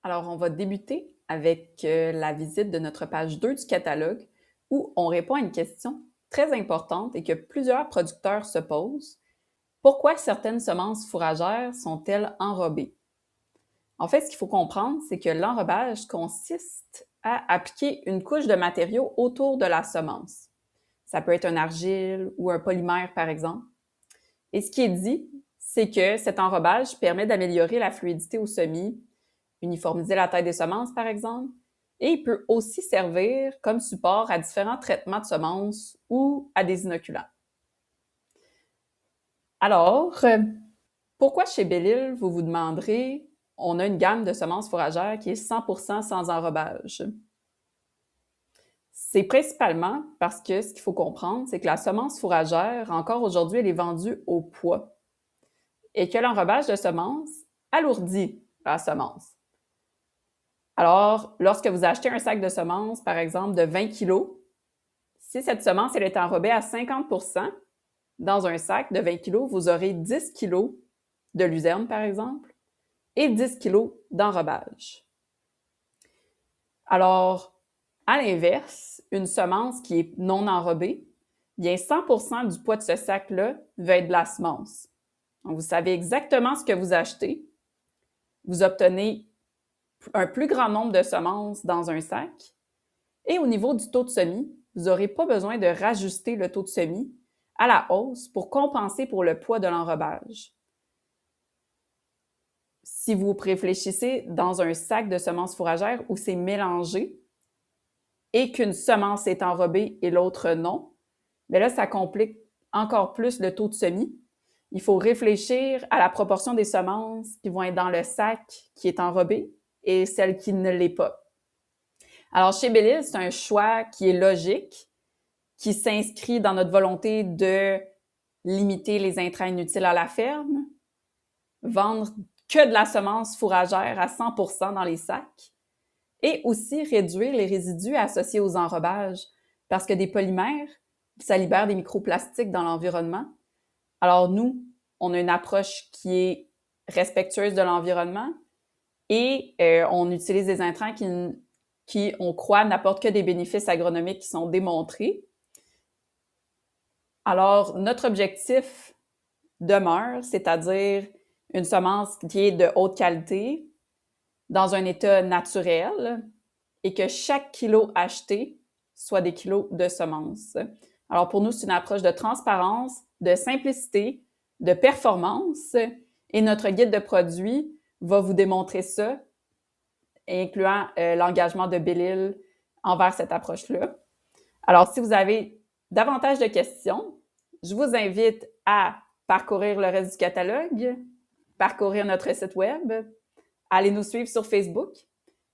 Alors, on va débuter avec la visite de notre page 2 du catalogue où on répond à une question très importante et que plusieurs producteurs se posent. Pourquoi certaines semences fourragères sont-elles enrobées? En fait, ce qu'il faut comprendre, c'est que l'enrobage consiste à appliquer une couche de matériaux autour de la semence. Ça peut être un argile ou un polymère, par exemple. Et ce qui est dit, c'est que cet enrobage permet d'améliorer la fluidité au semis, uniformiser la taille des semences, par exemple, et il peut aussi servir comme support à différents traitements de semences ou à des inoculants. Alors, pourquoi chez Belle-Île, vous vous demanderez, on a une gamme de semences fourragères qui est 100% sans enrobage? C'est principalement parce que ce qu'il faut comprendre, c'est que la semence fourragère, encore aujourd'hui, elle est vendue au poids et que l'enrobage de semences alourdit la semence. Alors, lorsque vous achetez un sac de semences, par exemple, de 20 kg, si cette semence elle est enrobée à 50%, dans un sac de 20 kg, vous aurez 10 kg de luzerne, par exemple, et 10 kg d'enrobage. Alors, à l'inverse, une semence qui est non enrobée, bien 100% du poids de ce sac-là va être de la semence. Donc, vous savez exactement ce que vous achetez. Vous obtenez un plus grand nombre de semences dans un sac. Et au niveau du taux de semis, vous n'aurez pas besoin de rajuster le taux de semis à la hausse pour compenser pour le poids de l'enrobage. Si vous réfléchissez dans un sac de semences fourragères où c'est mélangé et qu'une semence est enrobée et l'autre non, bien là, ça complique encore plus le taux de semis. Il faut réfléchir à la proportion des semences qui vont être dans le sac qui est enrobé et celles qui ne l'est pas. Alors, chez Belle-Île, c'est un choix qui est logique, qui s'inscrit dans notre volonté de limiter les intrants inutiles à la ferme, vendre que de la semence fourragère à 100% dans les sacs, et aussi réduire les résidus associés aux enrobages, parce que des polymères, ça libère des microplastiques dans l'environnement. Alors nous, on a une approche qui est respectueuse de l'environnement et on utilise des intrants qui, on croit, n'apportent que des bénéfices agronomiques qui sont démontrés. Alors, notre objectif demeure, c'est-à-dire une semence qui est de haute qualité, dans un état naturel, et que chaque kilo acheté soit des kilos de semences. Alors, pour nous, c'est une approche de transparence, de simplicité, de performance, et notre guide de produits va vous démontrer ça, incluant l'engagement de Belle-Île envers cette approche-là. Alors, si vous avez davantage de questions, je vous invite à parcourir le reste du catalogue, parcourir notre site web, aller nous suivre sur Facebook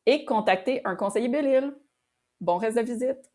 et contacter un conseiller Belle-Île. Bon reste de visite!